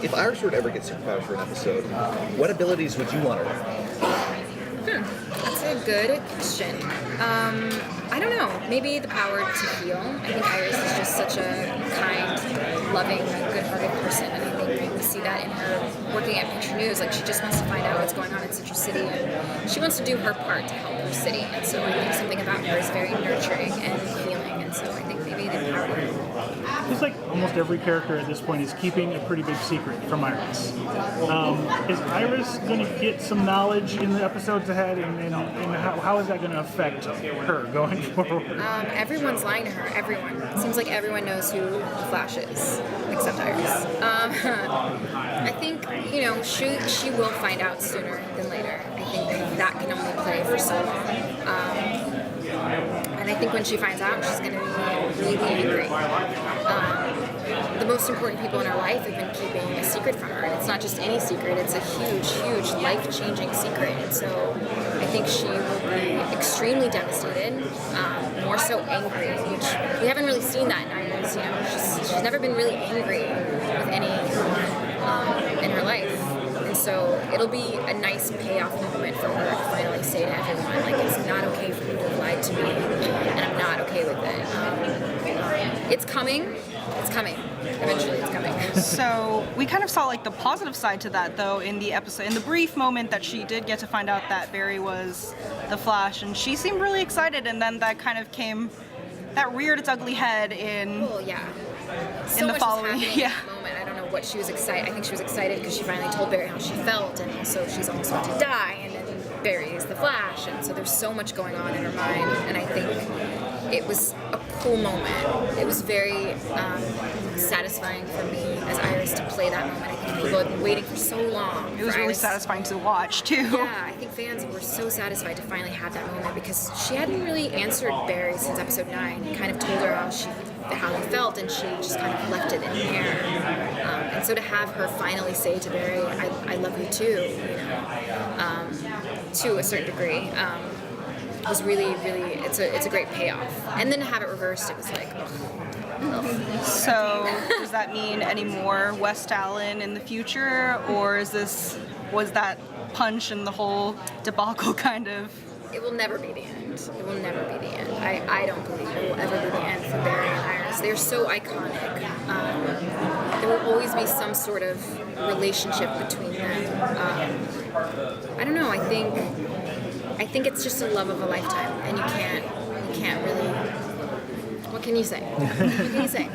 If Iris were to ever get superpowers for an episode, what abilities would you want her to have? That's a good question. I don't know. Maybe the power to heal. I think Iris is just such a kind, loving, good-hearted person, and I think we see that in her working at Picture News. Like, she just wants to find out what's going on in Citrus City, and she wants to do her part to help her city. And so I think something about her is very nurturing and healing, and so I think maybe the power. It's like almost every character at this point is keeping a pretty big secret from Iris. Is Iris going to get some knowledge in the episodes ahead, and how is that going to affect her going forward? Everyone's lying to her. Everyone. It seems like everyone knows who the Flash is, except Iris. I think, she will find out sooner than later. I think that can only play for so long. And I think when she finds out, she's going to be really angry. The most important people in her life have been keeping a secret from her, and it's not just any secret, it's a huge, huge, life-changing secret, and so I think she will be extremely devastated, more so angry, which we haven't really seen that in Iris. She's never been really angry with anyone in her life. And so it'll be a nice payoff moment for her to finally say to everyone, like, it's not okay for you to have lied to me, and I'm not okay with it. It's coming. It's coming. Eventually it's coming. So we kind of saw like the positive side to that though in the episode, in the brief moment that she did get to find out that Barry was the Flash, and she seemed really excited, and then that kind of that reared its ugly head in so the much following was happening in that moment. I don't know what she was excited. I think she was excited because she finally told Barry how she felt, and also she's almost about to die, and then Barry is the Flash, and so there's so much going on in her mind, and I think it was a cool moment. It was very satisfying for me as Iris to play that moment. I think people had been waiting for so long. It was really satisfying to watch too. Yeah, I think fans were so satisfied to finally have that moment because she hadn't really answered Barry since episode 9. He kind of told her how he felt, and she just kind of left it in the air. And so to have her finally say to Barry, I love you too, to a certain degree, was really, really, it's a great payoff. And then to have it reversed, it was like, ugh. So does that mean any more West Allen in the future, or was that punch and the whole debacle kind of? It will never be the end. It will never be the end. I don't believe it will ever be the end for Barry and Iris. They're so iconic. There will always be some sort of relationship between them. I don't know. I think it's just a love of a lifetime, and you can't really. What can you say? What can you say?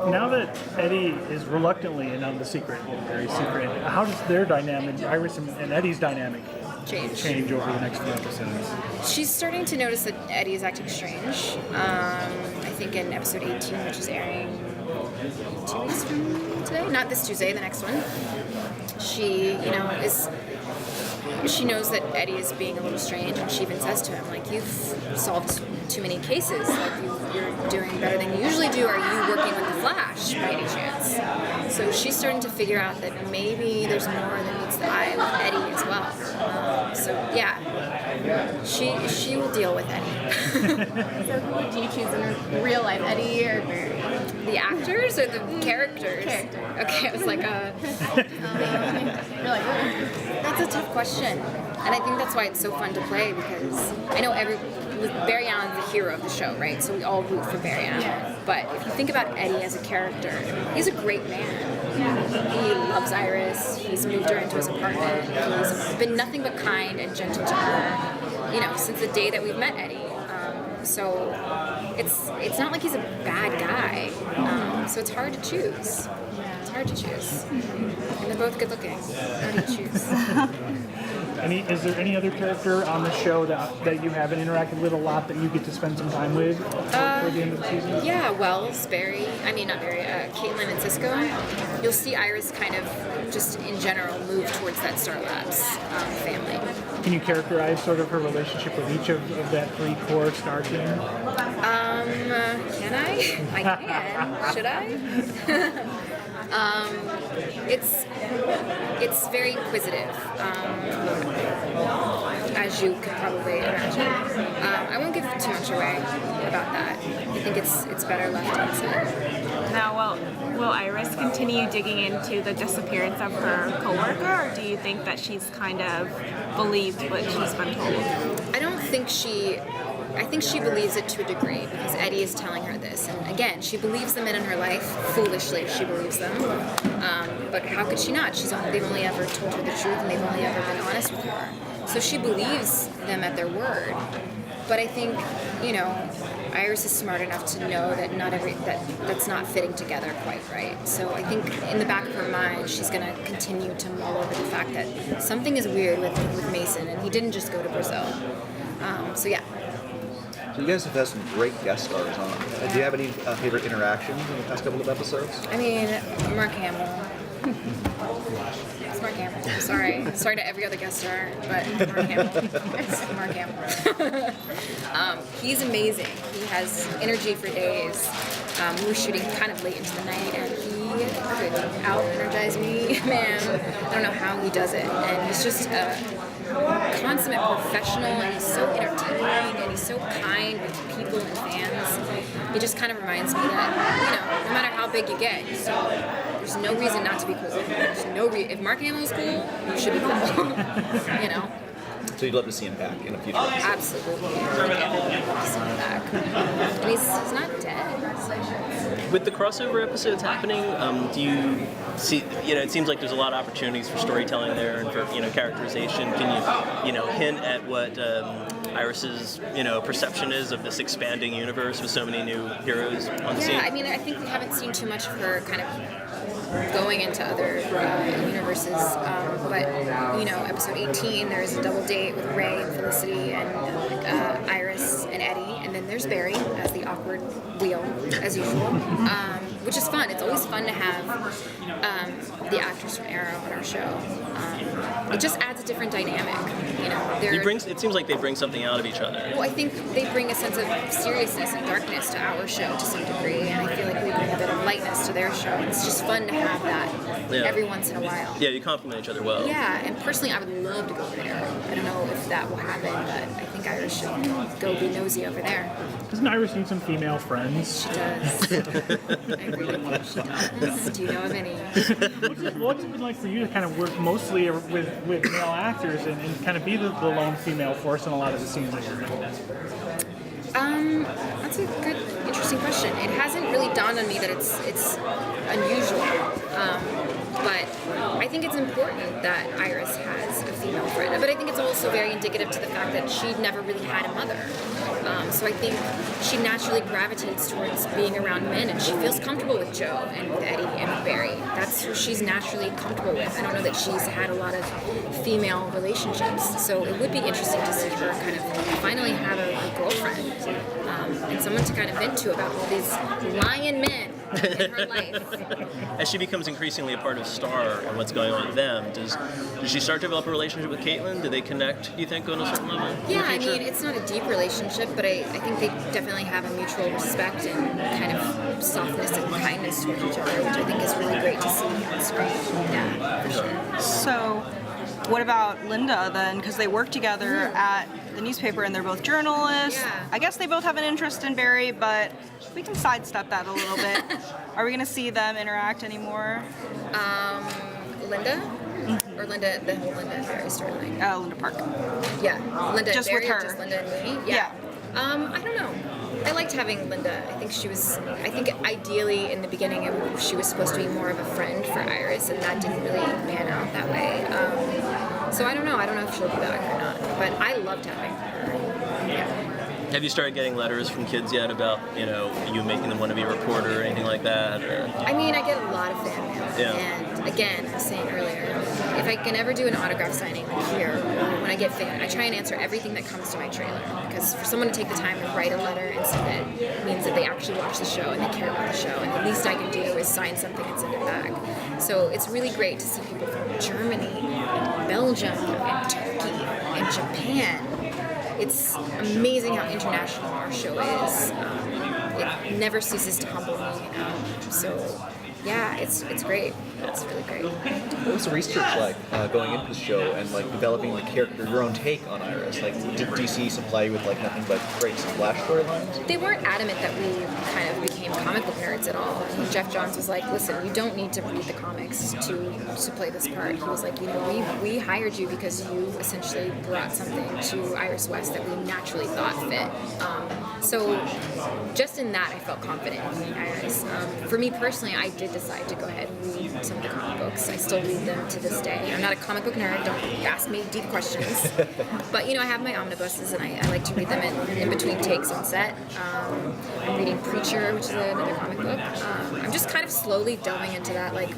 Now that Eddie is reluctantly in on the secret, very secret, how does their dynamic, Iris and Eddie's dynamic, change over the next few episodes? She's starting to notice that Eddie is acting strange. I think in episode 18, which is airing 2 weeks from today, not this Tuesday, the next one. She knows that Eddie is being a little strange, and she even says to him, like, you've solved too many cases, like you're doing better than you usually do. Are you working with the Flash by any chance? So she's starting to figure out that maybe there's more than meets the eye with Eddie as well. So yeah, she will deal with Eddie. So who would you choose in real life, Eddie or Barry? The actors or the characters? Okay, it was like You're like, that's a tough question. And I think that's why it's so fun to play, because I know Barry Allen's the hero of the show, right? So we all root for Barry Allen. But if you think about Eddie as a character, he's a great man. He loves Iris. He's moved her into his apartment. He's been nothing but kind and gentle to her, since the day that we've met Eddie. So it's not like he's a bad guy. So it's hard to choose. It's hard to choose. And they're both good looking. How do you choose? Is there any other character on the show that you haven't interacted with a lot that you get to spend some time with toward the end of the season? Yeah, Wells, Caitlin and Cisco. You'll see Iris kind of just in general move towards that Star Labs family. Can you characterize sort of her relationship with each of that 3 core Star team? Can I? I can. Should I? It's very inquisitive, as you could probably imagine. I won't give too much away about that. I think it's better left unsaid. Now, will Iris continue digging into the disappearance of her coworker, or do you think that she's kind of believed what she's been told? I think she believes it to a degree because Eddie is telling her this. And again, she believes the men in her life, foolishly she believes them. But how could she not? They've only ever told her the truth and they've only ever been honest with her. So she believes them at their word. But I think, Iris is smart enough to know that that's not fitting together quite right. So I think in the back of her mind, she's going to continue to mull over the fact that something is weird with Mason, and he didn't just go to Brazil. So yeah. So you guys have had some great guest stars on. Do you have any favorite interactions in the past couple of episodes? I mean, Mark Hamill. It's Mark Hamill. Sorry to every other guest star, but Mark Hamill. It's Mark Hamill. He's amazing. He has energy for days. We were shooting kind of late into the night, and he could out-energize me. Man, I don't know how he does it. And he's just a consummate professional, and he's so entertaining, and he's so kind with people and fans. He just kind of reminds me that, no matter how big you get, there's no reason not to be cool. If Mark Hamill's cool, you should be cool. So you'd love to see him back in a future episode? Absolutely. I'd love to see him back. And he's not dead. With the crossover episodes happening, do you see, it seems like there's a lot of opportunities for storytelling there and for, characterization. Can you, hint at what Iris's, perception is of this expanding universe with so many new heroes on the scene? Yeah, I mean, I think we haven't seen too much of her kind of going into other universes, but episode 18, there's a double date with Ray and Felicity and Iris and Eddie, and then there's Barry as the awkward wheel, as usual, which is fun. It's always fun to have the actors from Arrow on our show. It just adds a different dynamic. It seems like they bring something out of each other. Well, I think they bring a sense of seriousness and darkness to our show to some degree, and I feel like we bring a bit of lightness to their show. It's just fun to have that every once in a while. Yeah, you complement each other well. Yeah, and personally, I would love to go over there. I don't know if that will happen, but I think Iris should go be nosy over there. Doesn't Iris need some female friends? She does. I really think she does. Do you know of any? What's it been like for you to kind of work mostly with male actors and kind of be the lone female force in a lot of the scenes that you're in? That's a good, interesting question. It hasn't really dawned on me that it's unusual, but I think it's important that Iris has a female friend. But I think it's also very indicative to the fact that she never really had a mother. So I think she naturally gravitates towards being around men, and she feels comfortable with Joe and with Eddie and with Barry. That's who she's naturally comfortable with. I don't know that she's had a lot of female relationships, so it would be interesting to see her kind of finally have a girlfriend and someone to kind of vent to about all these lying men in her life. As she becomes increasingly a part of Star and what's going on with them, does she start to develop a relationship with Caitlin? Do they connect, do you think, on a certain level? Yeah, I mean, it's not a deep relationship, but I think they definitely have a mutual respect and kind of softness and kindness toward each other, which I think is really great to see on screen. Yeah, for sure. So, what about Linda then? Because they work together at the newspaper and they're both journalists. Yeah. I guess they both have an interest in Barry, but we can sidestep that a little bit. Are we going to see them interact anymore? Linda? Or Linda, the whole Linda and Barry storyline? Linda Park. Yeah, Linda Just and Barry, with her. or just Linda and me? Yeah. I don't know. I liked having Linda. I think ideally in the beginning she was supposed to be more of a friend for Iris, and that didn't really pan out that way. So I don't know. I don't know if she'll be back or not. But I loved having her. Yeah. Have you started getting letters from kids yet about, you making them want to be a reporter or anything like that? Or? I mean, I get a lot of fan mail. Yeah. And again, I was saying earlier, if I can ever do an autograph signing here, when I get fan, I try and answer everything that comes to my trailer. Because for someone to take the time to write a letter and send it means that they actually watch the show and they care about the show. And the least I can do is sign something and send it back. So it's really great to see people from Germany, and Belgium, and Turkey, and Japan. It's amazing how international our show is. It never ceases to humble me, So, yeah, it's great. It's really great. What was the research like going into the show and like developing the character, your own take on Iris? Like, did DC supply you with like nothing but great Flash storylines? They weren't adamant that we kind of became comic book nerds at all. I mean, Jeff Johns was like, listen, you don't need to read the comics to play this part. He was like, you know, we hired you because you essentially brought something to Iris West that we naturally thought fit. So just in that, I felt confident in Iris. For me personally, I did decide to go ahead and read some of the comic books. I still read them to this day. I'm not a comic book nerd. Don't ask me deep questions. But, you know, I have my omnibuses, and I like to read them in between takes on set. I'm reading Preacher, which is another comic book. I'm just kind of slowly delving into that, like,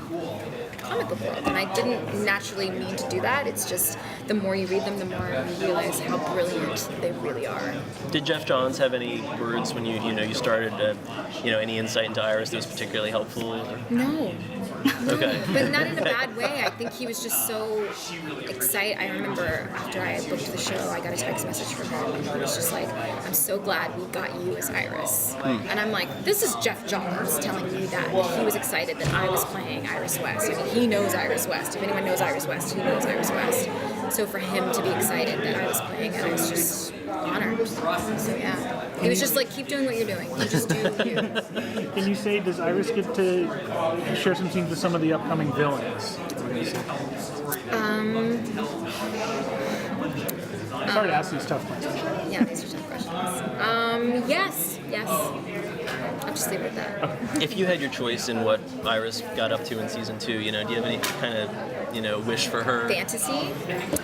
comic book world, and I didn't naturally mean to do that. It's just the more you read them, the more you realize how brilliant they really are. Did Jeff Johns have any words when you started, any insight into Iris that was particularly helpful? Or? No. Okay. But not in a bad way. I think he was just so excited. I remember after I booked the show, I got a text message from him, and he was just like, I'm so glad we got you as Iris. And I'm like, this is Jeff Johns telling me that he was excited that I was playing Iris West. I mean, he knows Iris West. If anyone knows Iris West, he knows Iris West. So for him to be excited that I was playing it, I was just honored. So yeah. He was just like, keep doing what you're doing. You just do you. Can you say, does Iris get to share some scenes with some of the upcoming villains? Sorry to ask these tough questions. Yeah, these are tough questions. Yes. I'll just leave it at that. If you had your choice in what Iris got up to in season 2, do you have any kind of, wish for her? Fantasy.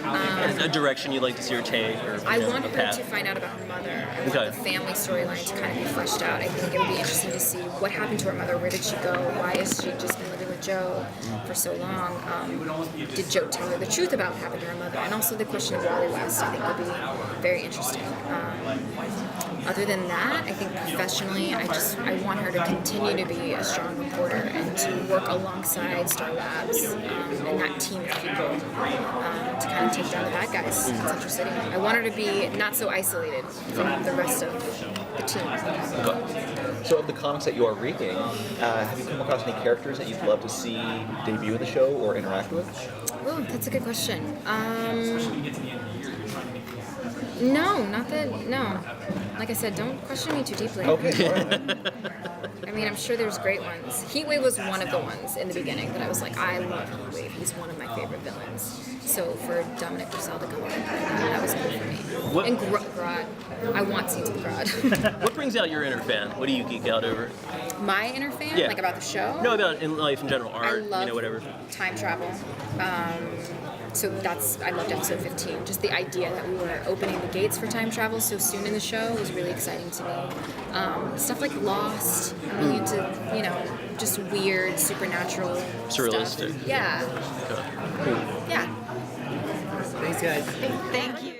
A direction you'd like to see her take? Or, I want a her path? to find out about her mother. I want Okay. the family storyline to kind of be fleshed out. I think it would be interesting to see what happened to her mother. Where did she go? Why has she just been living with Joe for so long? Did Joe tell her the truth about what happened to her mother? And also the question of Wally West, I think, would be very interesting. Other than that, I think professionally, I want her to continue to be a strong reporter and to work alongside Star Labs and that team of people to kind of take down the bad guys in Central City. I want her to be not so isolated from the rest of the team. So, of the comics that you are reading, have you come across any characters that you'd love to see debut in the show or interact with? Oh, that's a good question. No, not that. No. Like I said, don't question me too deeply. Okay. All right. I mean, I'm sure there's great ones. Heatwave was one of the ones in the beginning that I was like, I love Heatwave. He's one of my favorite villains. So for Dominic Purcell to come on, that was cool for me. What- And Grodd. I want scenes with Grodd. What brings out your inner fan? What do you geek out over? My inner fan, Yeah. like about the show. No, about in life in general, I art, love whatever. time travel. So I loved episode 15. Just the idea that we were opening the gates for time travel so soon in the show was really exciting to me. Stuff like Lost. I'm really into, just weird, supernatural Surrealistic. stuff. Yeah. Okay. Yeah. Thanks, guys. Thank you.